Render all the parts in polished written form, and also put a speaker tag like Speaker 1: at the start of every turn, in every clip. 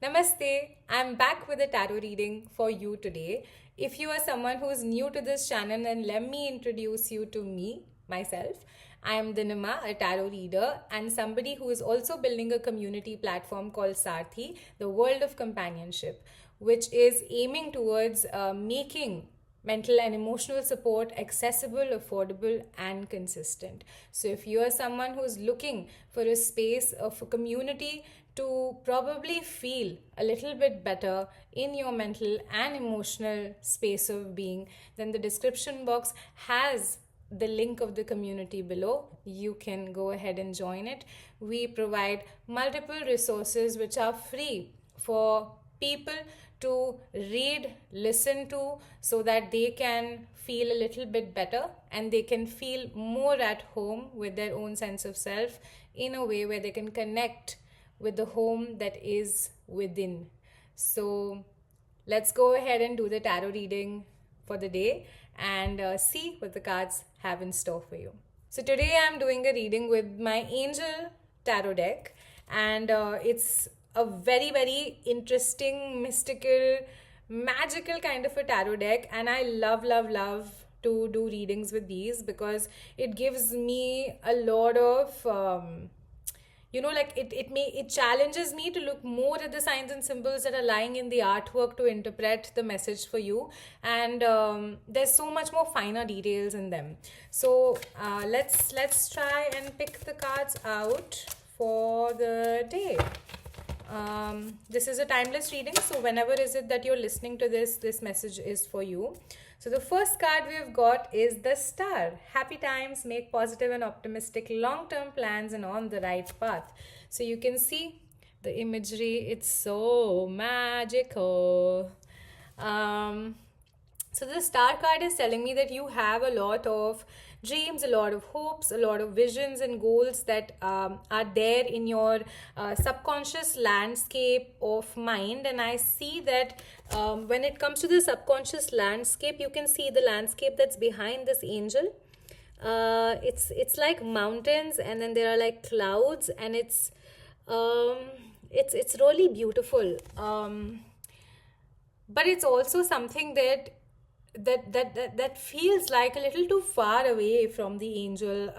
Speaker 1: Namaste, I'm back with a tarot reading for you today. If you are someone who is new to this channel, then let me introduce you to myself. I am Dinima, a tarot reader, and somebody who is also building a community platform called Sarthi, the World of Companionship, which is aiming towards making mental and emotional support accessible, affordable, and consistent. So, if you are someone who's looking for a space of a community to probably feel a little bit better in your mental and emotional space of being, then the description box has the link of the community below. You can go ahead and join it. We provide multiple resources which are free for people to read, listen to, so that they can feel a little bit better and they can feel more at home with their own sense of self in a way where they can connect with the home that is within. So let's go ahead and do the tarot reading for the day and see what the cards have in store for you. So today I'm doing a reading with my Angel tarot deck, and it's a very, very interesting, mystical, magical kind of a tarot deck. And I love, love, love to do readings with these because it gives me a lot of like it challenges me to look more at the signs and symbols that are lying in the artwork to interpret the message for you. And there's so much more finer details in them. So let's try and pick the cards out for the day. This is a timeless reading, so whenever is it that you're listening to this message is for you. So the first card we've got is the Star. Happy times, make positive and optimistic long-term plans and on the right path. So you can see the imagery, it's so magical. So the Star card is telling me that you have a lot of dreams, a lot of hopes, a lot of visions and goals that are there in your subconscious landscape of mind. And I see that when it comes to the subconscious landscape, you can see the landscape that's behind this angel. It's like mountains, and then there are like clouds, and it's really beautiful. But it's also something that feels like a little too far away from the angel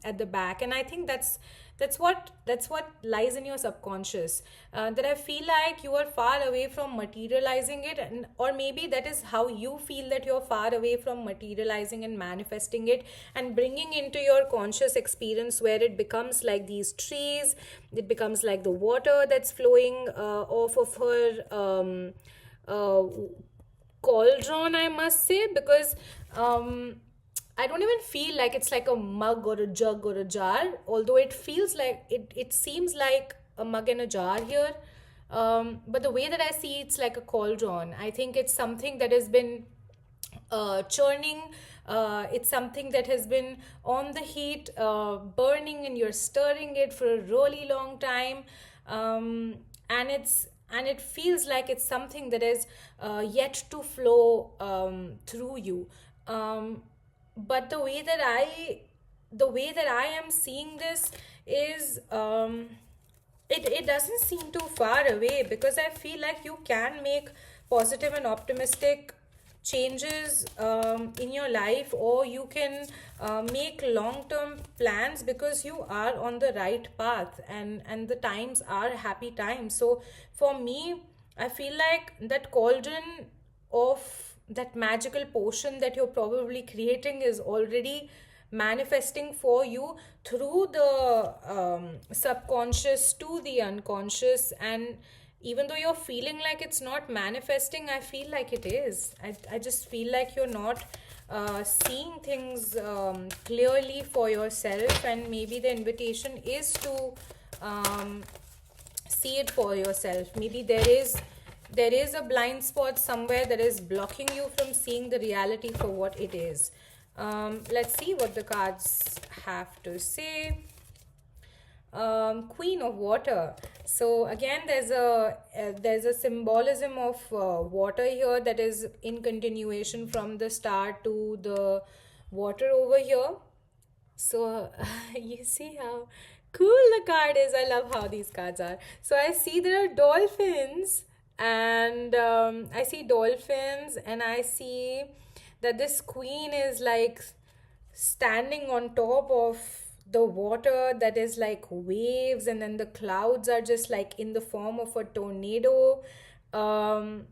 Speaker 1: at the back. And I think that's what lies in your subconscious, that I feel like you are far away from materializing it, and or maybe that is how you feel, that you're far away from materializing and manifesting it and bringing into your conscious experience, where it becomes like these trees, it becomes like the water that's flowing off of her uh, cauldron, I must say, because I don't even feel like it's like a mug or a jug or a jar, although it feels like it seems like a mug and a jar here. But the way that I see it's like a cauldron. I think it's something that has been churning. It's something that has been on the heat, burning, and you're stirring it for a really long time. And it feels like it's something that is yet to flow through you. But the way that I am seeing this is, it doesn't seem too far away, because I feel like you can make positive and optimistic changes in your life, or you can make long term plans, because you are on the right path, and the times are happy times. So for me, I feel like that cauldron of that magical potion that you're probably creating is already manifesting for you through the subconscious to the unconscious. And even though you're feeling like it's not manifesting, I feel like it is. I just feel like you're not seeing things clearly for yourself, and maybe the invitation is to um, see it for yourself. Maybe there is a blind spot somewhere that is blocking you from seeing the reality for what it is. Let's see what the cards have to say. Queen of Water. So again, there's a symbolism of water here, that is in continuation from the star to the water over here. So you see how cool the card is. I love how these cards are. So I see there are dolphins, and I see dolphins, and I see that this queen is like standing on top of the water that is like waves, and then the clouds are just like in the form of a tornado. Um,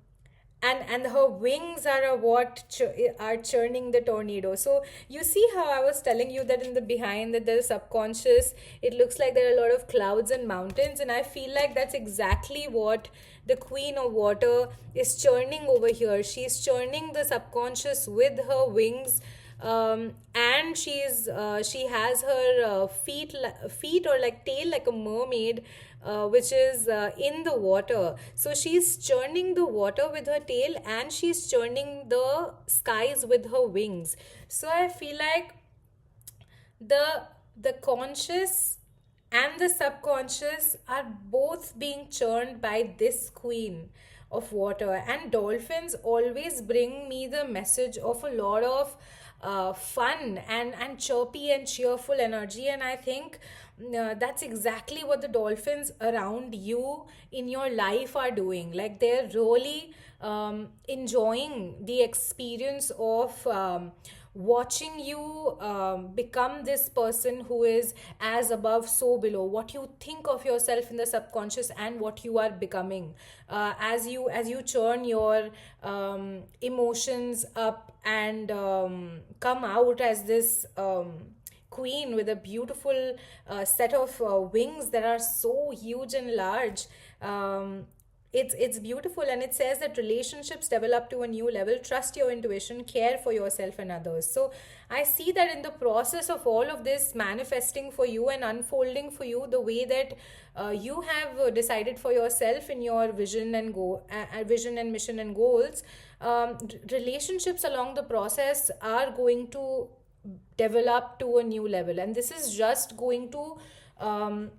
Speaker 1: and her wings are what are churning the tornado. So you see how I was telling you that in the behind that there's subconscious, it looks like there are a lot of clouds and mountains, and I feel like that's exactly what the queen of water is churning over here. She's churning the subconscious with her wings, and she has her feet or like tail like a mermaid, which is in the water. So she's churning the water with her tail, and she's churning the skies with her wings. So I feel like the conscious and the subconscious are both being churned by this queen of water. And dolphins always bring me the message of a lot of fun and chirpy and cheerful energy. And I think that's exactly what the dolphins around you in your life are doing. Like they're really enjoying the experience of watching you become this person who is as above so below. What you think of yourself in the subconscious and what you are becoming, as you churn your emotions up and come out as this queen with a beautiful set of wings that are so huge and large. It's beautiful, and it says that relationships develop to a new level. Trust your intuition, care for yourself and others. So I see that in the process of all of this manifesting for you and unfolding for you, the way that you have decided for yourself in your vision and mission and goals, relationships along the process are going to develop to a new level, and this is just going to um,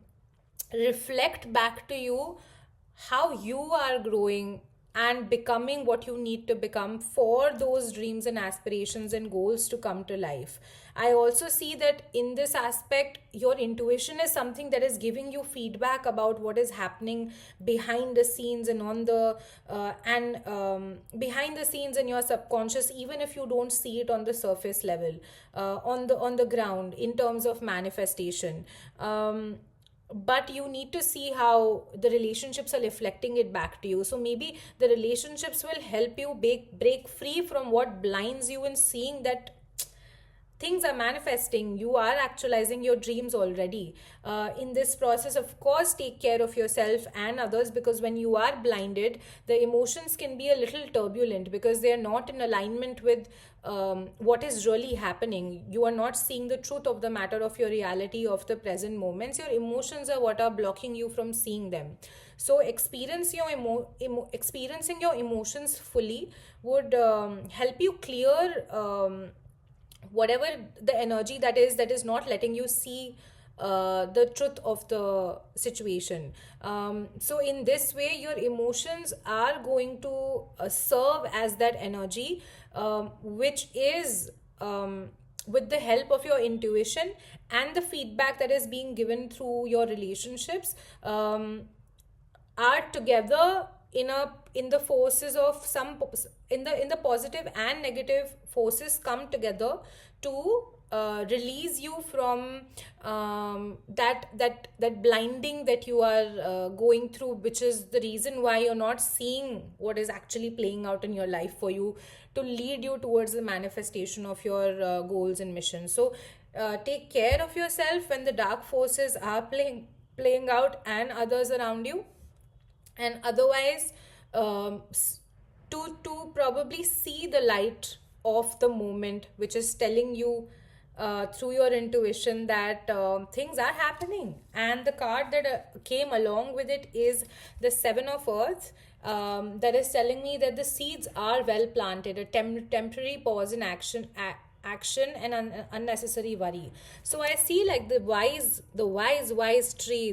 Speaker 1: reflect back to you how you are growing and becoming what you need to become for those dreams and aspirations and goals to come to life. I also see that in this aspect, your intuition is something that is giving you feedback about what is happening behind the scenes and on the and behind the scenes in your subconscious, even if you don't see it on the surface level, on the ground in terms of manifestation. But you need to see how the relationships are reflecting it back to you. So maybe the relationships will help you break free from what blinds you in seeing that things are manifesting. You are actualizing your dreams already. In this process, of course, take care of yourself and others, because when you are blinded, the emotions can be a little turbulent because they are not in alignment with what is really happening. You are not seeing the truth of the matter of your reality of the present moments. Your emotions are what are blocking you from seeing them. So experiencing your emotions fully would help you clear whatever the energy that is not letting you see the truth of the situation. So in this way, your emotions are going to serve as that energy, which is with the help of your intuition and the feedback that is being given through your relationships, are together in the forces of in the positive and negative forces come together to release you from that blinding that you are going through, which is the reason why you're not seeing what is actually playing out in your life for you to lead you towards the manifestation of your goals and missions. So take care of yourself when the dark forces are playing out and others around you. And otherwise, to probably see the light of the moment, which is telling you through your intuition that things are happening. And the card that came along with it is the Seven of Earths, that is telling me that the seeds are well planted. A temporary pause in action and unnecessary worry. So I see like the wise tree,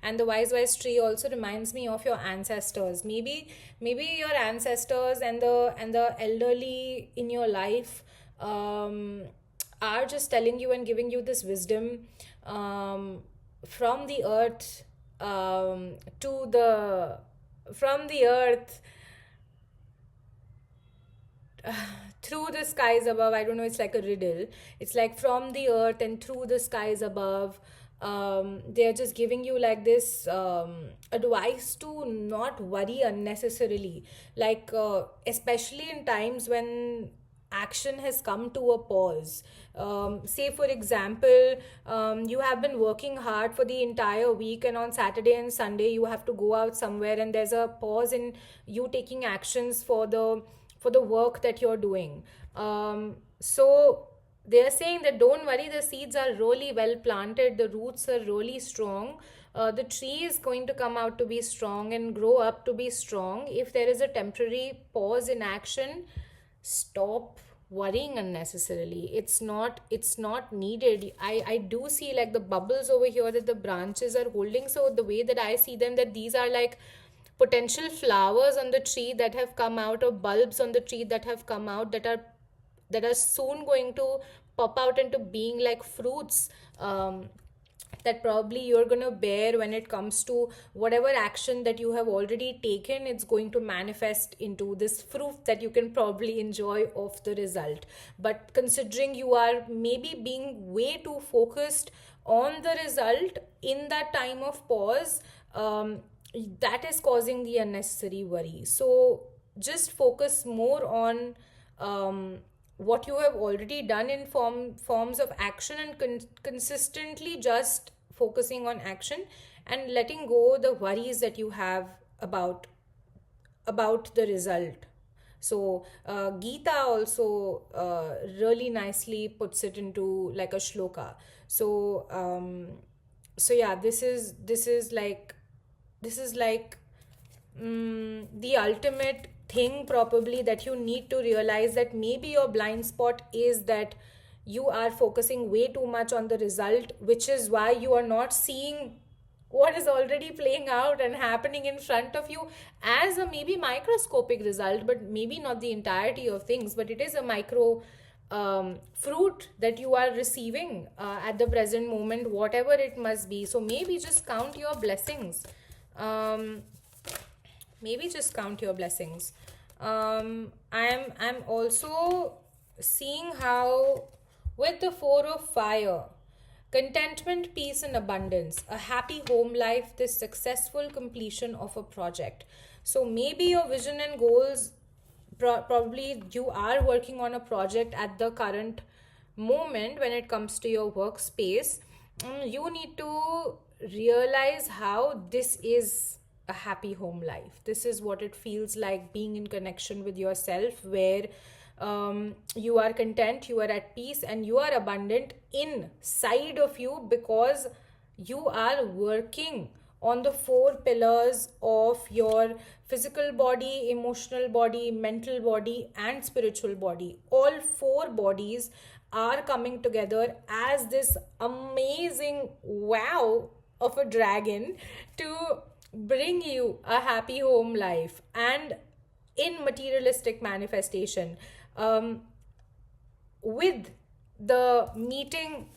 Speaker 1: and the wise tree also reminds me of your ancestors. Maybe your ancestors and the elderly in your life are just telling you and giving you this wisdom, um, from the earth to the from the earth through the skies above. I don't know, it's like a riddle. It's like from the earth and through the skies above. They're just giving you like this advice to not worry unnecessarily, like especially in times when action has come to a pause. Say for example, you have been working hard for the entire week, and on Saturday and Sunday you have to go out somewhere, and there's a pause in you taking actions for the work that you're doing. So they're saying that don't worry, the seeds are really well planted, the roots are really strong. The tree is going to come out to be strong and grow up to be strong. If there is a temporary pause in action, stop worrying unnecessarily. It's not needed. I do see like the bubbles over here that the branches are holding. So the way that I see them, that these are like potential flowers on the tree that have come out, or bulbs on the tree that have come out, that are soon going to pop out into being like fruits, that probably you're going to bear when it comes to whatever action that you have already taken. It's going to manifest into this fruit that you can probably enjoy of the result. But considering you are maybe being way too focused on the result in that time of pause, that is causing the unnecessary worry. So just focus more on what you have already done in forms of action, and consistently just focusing on action and letting go the worries that you have about the result. So Gita also really nicely puts it into like a shloka. So so yeah, this is like the ultimate thing probably, that you need to realize that maybe your blind spot is that you are focusing way too much on the result, which is why you are not seeing what is already playing out and happening in front of you as a maybe microscopic result, but maybe not the entirety of things, but it is a micro fruit that you are receiving at the present moment, whatever it must be. So maybe just count your blessings. um, Maybe just count your blessings. I'm also seeing how, with the four of fire, contentment, peace, and abundance, a happy home life, the successful completion of a project. So maybe your vision and goals, probably you are working on a project at the current moment when it comes to your workspace. You need to realize how this is a happy home life. This is what it feels like, being in connection with yourself, where you are content, you are at peace, and you are abundant inside of you, because you are working on the four pillars of your physical body, emotional body, mental body, and spiritual body. All four bodies are coming together as this amazing wow of a dragon to bring you a happy home life. And in materialistic manifestation, um, with the meeting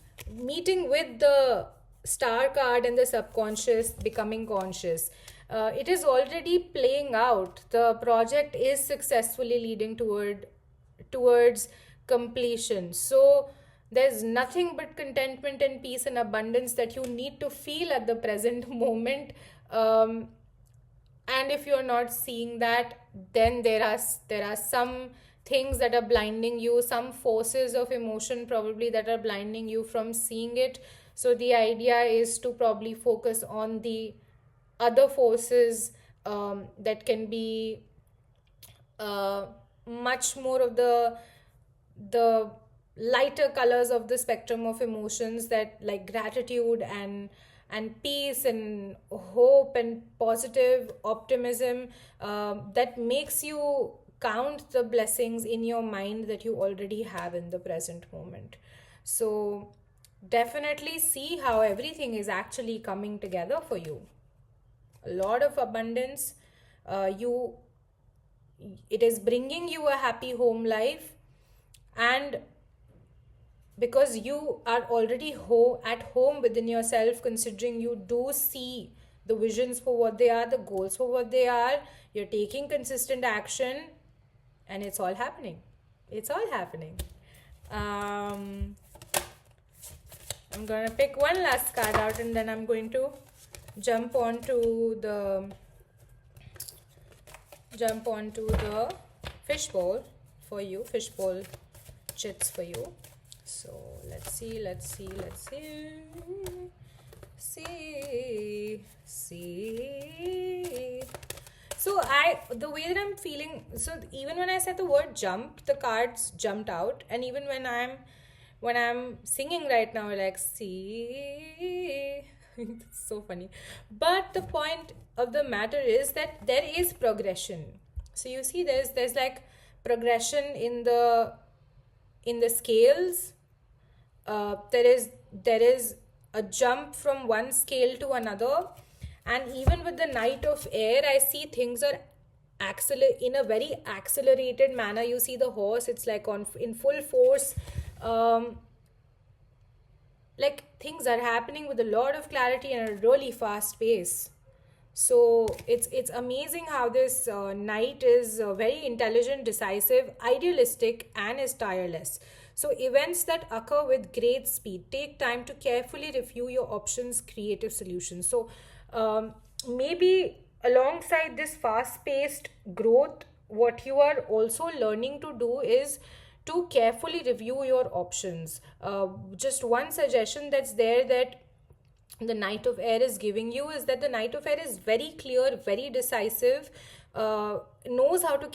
Speaker 1: with the star card and the subconscious becoming conscious, it is already playing out. The project is successfully leading towards completion. So there's nothing but contentment and peace and abundance that you need to feel at the present moment. um, and if you're not seeing that, then there are some things that are blinding you, some forces of emotion probably that are blinding you from seeing it. So the idea is to probably focus on the other forces that can be uh, much more of the lighter colors of the spectrum of emotions, that like gratitude and peace and hope and positive optimism, that makes you count the blessings in your mind that you already have in the present moment. So definitely see how everything is actually coming together for you. A lot of abundance. You It is bringing you a happy home life, and because you are already at home within yourself, considering you do see the visions for what they are, the goals for what they are, you're taking consistent action, and it's all happening. It's all happening. um I'm gonna pick one last card out, and then I'm going to jump onto the fishbowl for you, fishbowl chits for you. So let's see. So the way that I'm feeling, so even when I said the word jump, the cards jumped out, and even when I'm singing right now, like see, it's so funny. But the point of the matter is that there is progression. So you see, there's like progression in the scales. There is a jump from one scale to another, and even with the Knight of Air, I see things are in a very accelerated manner. You see the horse; it's like in full force. Like things are happening with a lot of clarity and a really fast pace. So it's amazing how this knight is very intelligent, decisive, idealistic, and is tireless. So events that occur with great speed take time to carefully review your options, creative solutions. So maybe alongside this fast-paced growth, what you are also learning to do is to carefully review your options. Just one suggestion that's there that the Knight of Air is giving you is that the Knight of Air is very clear, very decisive, knows how to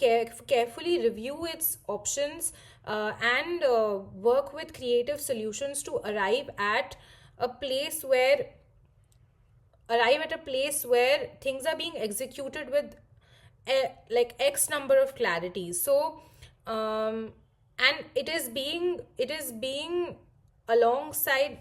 Speaker 1: carefully review its options, and work with creative solutions to arrive at a place where things are being executed with like X number of clarities. So and it is being alongside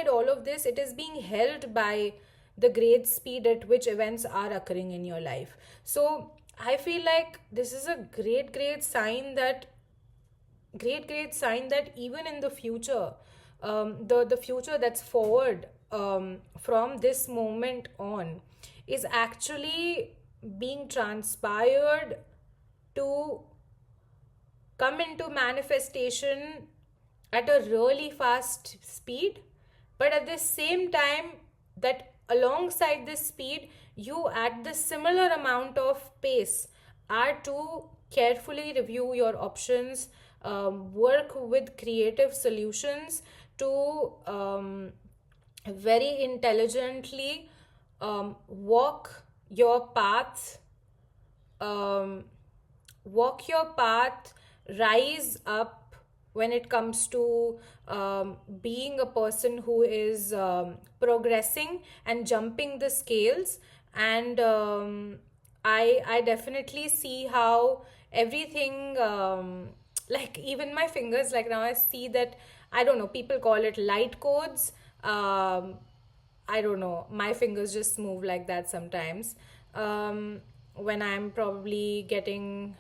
Speaker 1: all of this, it is being held by the great speed at which events are occurring in your life. So I feel like this is a great sign that even in the future, the future that's forward, from this moment on, is actually being transpired to come into manifestation at a really fast speed. But at the same time, that alongside this speed, you at the similar amount of pace are to carefully review your options, work with creative solutions to very intelligently walk your path, um, rise up when it comes to being a person who is progressing and jumping the scales. And I definitely see how everything, like even my fingers, like now I see that, I don't know, people call it light codes. I don't know, my fingers just move like that sometimes, when I'm probably getting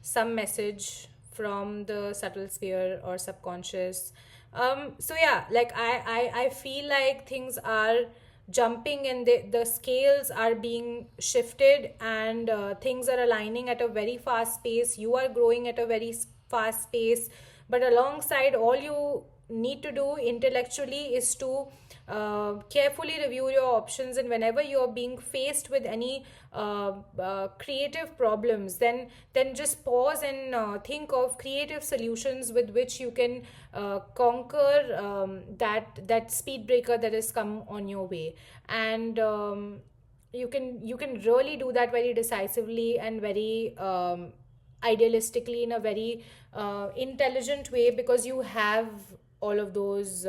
Speaker 1: some message from the subtle sphere or subconscious. So yeah, like I feel like things are jumping, and the scales are being shifted, and things are aligning at a very fast pace. You are growing at a very fast pace, but alongside, all you need to do intellectually is to carefully review your options, and whenever you're being faced with any creative problems, then just pause and think of creative solutions with which you can conquer that speed breaker that has come on your way. And you can really do that very decisively and very idealistically, in a very intelligent way, because you have all of those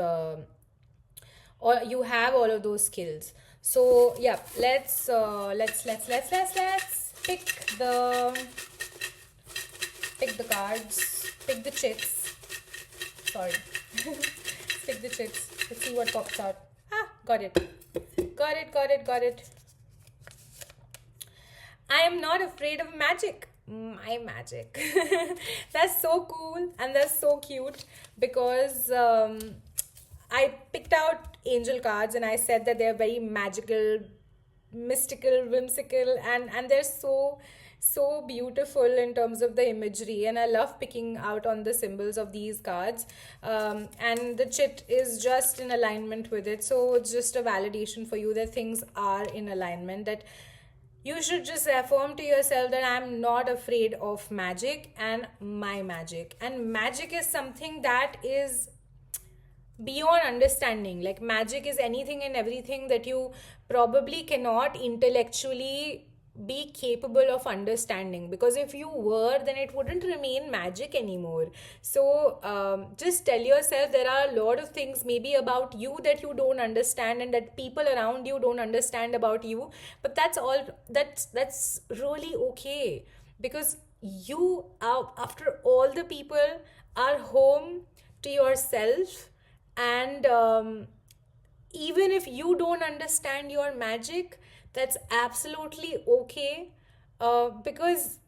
Speaker 1: skills. So yeah, let's pick the cards, pick the chits. Sorry, pick the chits. Let's see what pops out. Got it. I am not afraid of magic. My magic. That's so cool and that's so cute because I picked out angel cards and I said that they're very magical, mystical, whimsical, and they're so beautiful in terms of the imagery. And I love picking out on the symbols of these cards. And the chit is just in alignment with it, so it's just a validation for you that things are in alignment. That you should just affirm to yourself that I'm not afraid of magic and my magic. And magic is something that is beyond understanding. Like, magic is anything and everything that you probably cannot intellectually be capable of understanding, because if you were, then it wouldn't remain magic anymore. So just tell yourself there are a lot of things maybe about you that you don't understand and that people around you don't understand about you, but that's all. That's really okay, because you are, after all, the people are home to yourself. And even if you don't understand your magic, that's absolutely okay. Because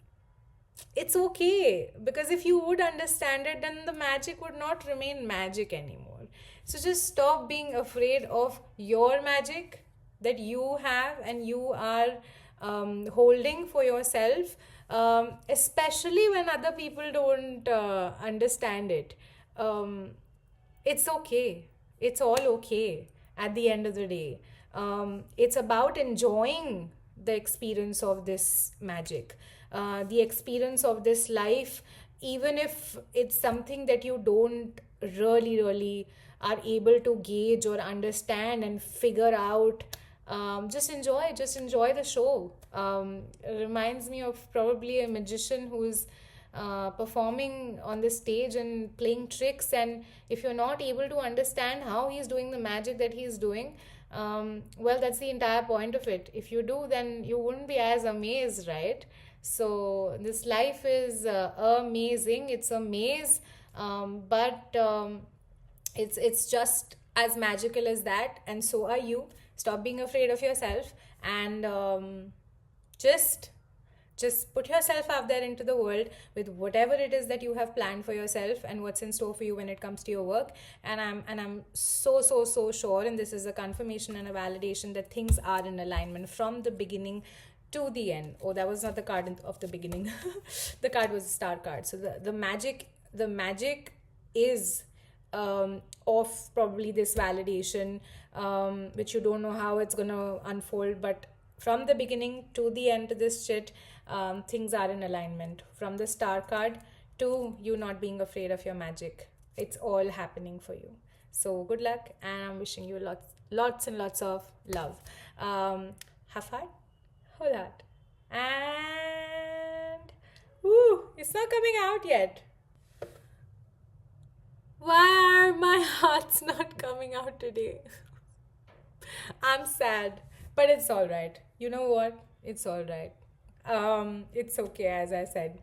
Speaker 1: it's okay, because if you would understand it, then the magic would not remain magic anymore. So just stop being afraid of your magic that you have and you are holding for yourself, especially when other people don't understand it. um, it's okay. It's all okay at the end of the day. It's about enjoying the experience of this magic, the experience of this life, even if it's something that you don't really are able to gauge or understand and figure out. Just enjoy the show. It reminds me of probably a magician who's performing on the stage and playing tricks, and if you're not able to understand how he's doing the magic that he's doing, well, that's the entire point of it. If you do, then you wouldn't be as amazed, right? So this life is amazing. It's a maze, but it's just as magical as that, and so are you. Stop being afraid of yourself, and just just put yourself out there into the world with whatever it is that you have planned for yourself and what's in store for you when it comes to your work. And I'm so sure, and this is a confirmation and a validation, that things are in alignment from the beginning to the end. Oh, that was not the card of the beginning. The card was a star card. So the magic is of probably this validation, which you don't know how it's going to unfold, but from the beginning to the end to this shit, things are in alignment. From the star card to you not being afraid of your magic, it's all happening for you. So good luck, and I'm wishing you lots and lots of love. Have fun, whole heart, and it's not coming out yet. Why are my heart's not coming out today? I'm sad, but it's all right. You know what? It's all right. It's okay, as I said.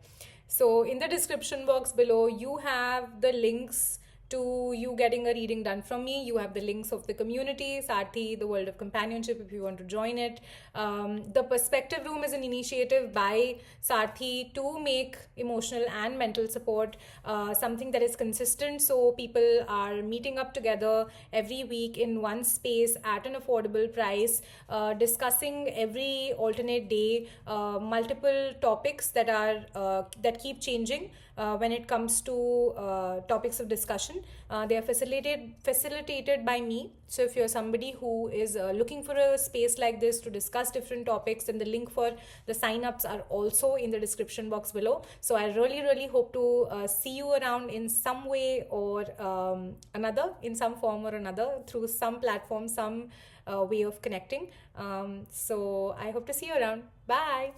Speaker 1: So, in the description box below, you have the links to you getting a reading done from me. You have the links of the community, Sarthi, the World of Companionship, if you want to join it. The Perspective Room is an initiative by Sarthi to make emotional and mental support something that is consistent. So people are meeting up together every week in one space at an affordable price, discussing every alternate day multiple topics that keep changing when it comes to topics of discussion. They are facilitated by me. So if you're somebody who is looking for a space like this to discuss different topics, then the link for the sign-ups are also in the description box below. So I really hope to see you around in some way or another, in some form or another, through some platform, some way of connecting. So I hope to see you around. Bye.